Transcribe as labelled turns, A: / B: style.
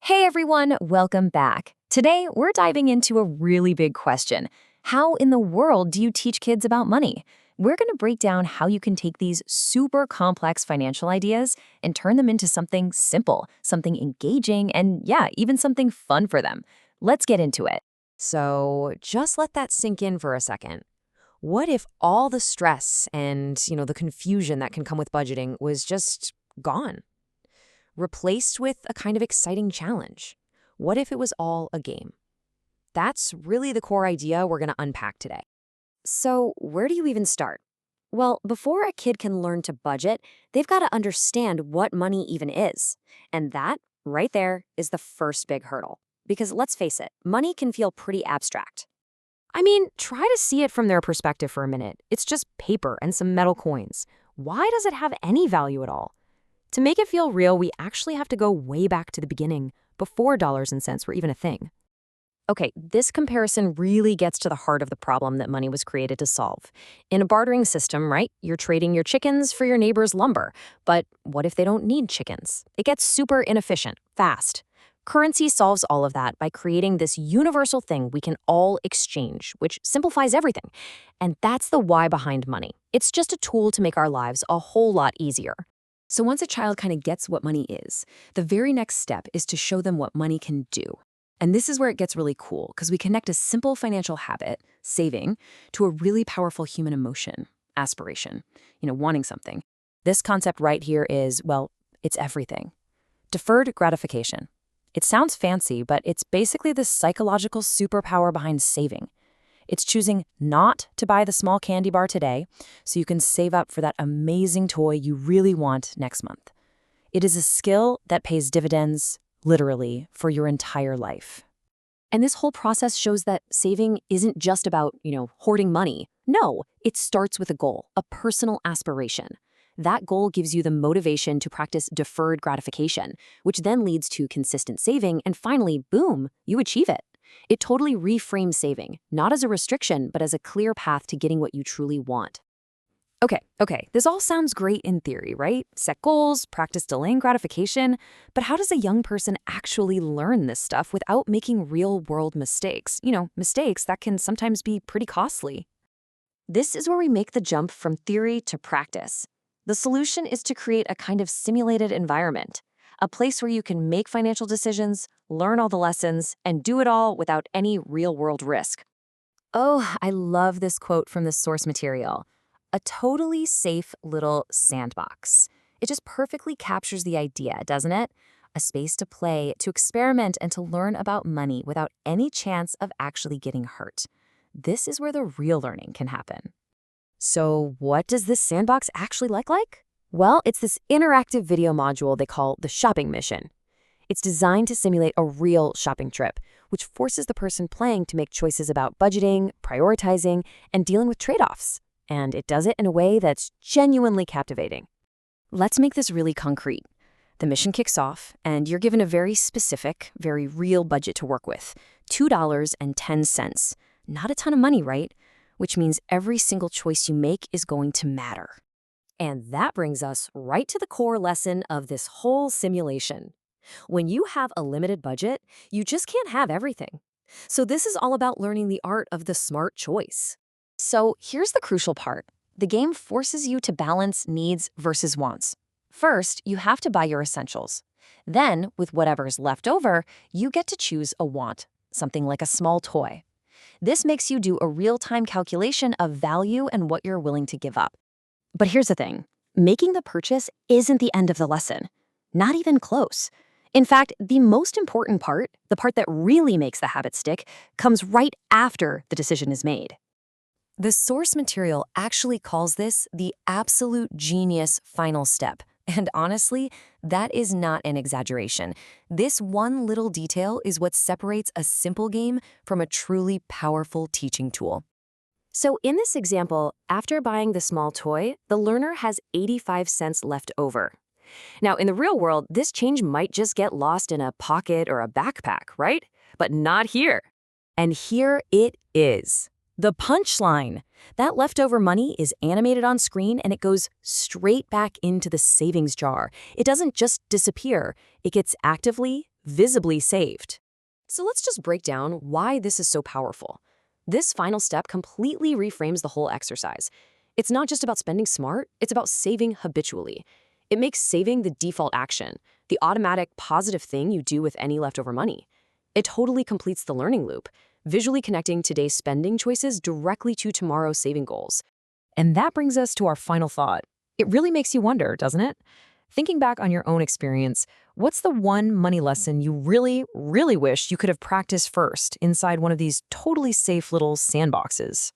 A: Hey everyone, welcome back. Today, we're diving into a really big question. How in the world do you teach kids about money? We're going to break down how you can take these super complex financial ideas and turn them into something simple, something engaging, and yeah, even something fun for them. Let's get into it.
B: So just let that sink in for a second. What if all the stress and, the confusion that can come with budgeting was just gone, replaced with a kind of exciting challenge? What if it was all a game? That's really the core idea we're going to unpack today.
A: So, where do you even start? Well, before a kid can learn to budget, they've got to understand what money even is. And that, right there, is the first big hurdle. Because let's face it, money can feel pretty abstract.
B: I mean, try to see it from their perspective for a minute. It's just paper and some metal coins. Why does it have any value at all? To make it feel real, we actually have to go way back to the beginning, before dollars and cents were even a thing.
A: Okay, this comparison really gets to the heart of the problem that money was created to solve. In a bartering system, right, you're trading your chickens for your neighbor's lumber. But what if they don't need chickens? It gets super inefficient, fast. Currency solves all of that by creating this universal thing we can all exchange, which simplifies everything. And that's the why behind money. It's just a tool to make our lives a whole lot easier. So once a child kind of gets what money is, the very next step is to show them what money can do. And this is where it gets really cool, because we connect a simple financial habit, saving, to a really powerful human emotion, aspiration, wanting something. This concept right here is, well, it's everything. Deferred gratification. It sounds fancy, but it's basically the psychological superpower behind saving. It's choosing not to buy the small candy bar today so you can save up for that amazing toy you really want next month. It is a skill that pays dividends, literally, for your entire life. And this whole process shows that saving isn't just about, hoarding money. No, it starts with a goal, a personal aspiration. That goal gives you the motivation to practice deferred gratification, which then leads to consistent saving, and finally, boom, you achieve it. It totally reframes saving, not as a restriction, but as a clear path to getting what you truly want. Okay, this all sounds great in theory, right? Set goals, practice delaying gratification, but how does a young person actually learn this stuff without making real-world mistakes? Mistakes that can sometimes be pretty costly. This is where we make the jump from theory to practice. The solution is to create a kind of simulated environment, a place where you can make financial decisions, learn all the lessons, and do it all without any real-world risk. Oh, I love this quote from the source material. A totally safe little sandbox. It just perfectly captures the idea, doesn't it? A space to play, to experiment, and to learn about money without any chance of actually getting hurt. This is where the real learning can happen. So what does this sandbox actually look like? Well, it's this interactive video module they call the shopping mission. It's designed to simulate a real shopping trip, which forces the person playing to make choices about budgeting, prioritizing, and dealing with trade-offs. And it does it in a way that's genuinely captivating. Let's make this really concrete. The mission kicks off, and you're given a very specific, very real budget to work with, $2.10. Not a ton of money, right? Which means every single choice you make is going to matter. And that brings us right to the core lesson of this whole simulation. When you have a limited budget, you just can't have everything. So this is all about learning the art of the smart choice. So here's the crucial part. The game forces you to balance needs versus wants. First, you have to buy your essentials. Then, with whatever's left over, you get to choose a want, something like a small toy. This makes you do a real-time calculation of value and what you're willing to give up. But here's the thing. Making the purchase isn't the end of the lesson. Not even close. In fact, the most important part, the part that really makes the habit stick, comes right after the decision is made. The source material actually calls this the absolute genius final step. And honestly, that is not an exaggeration. This one little detail is what separates a simple game from a truly powerful teaching tool. So in this example, after buying the small toy, the learner has 85 cents left over. Now, in the real world, this change might just get lost in a pocket or a backpack, right? But not here. And here it is. The punchline. That leftover money is animated on screen and it goes straight back into the savings jar. It doesn't just disappear. It gets actively, visibly saved. So let's just break down why this is so powerful. This final step completely reframes the whole exercise. It's not just about spending smart, it's about saving habitually. It makes saving the default action, the automatic positive thing you do with any leftover money. It totally completes the learning loop, visually connecting today's spending choices directly to tomorrow's saving goals. And that brings us to our final thought. It really makes you wonder, doesn't it? Thinking back on your own experience, what's the one money lesson you really, really wish you could have practiced first inside one of these totally safe little sandboxes?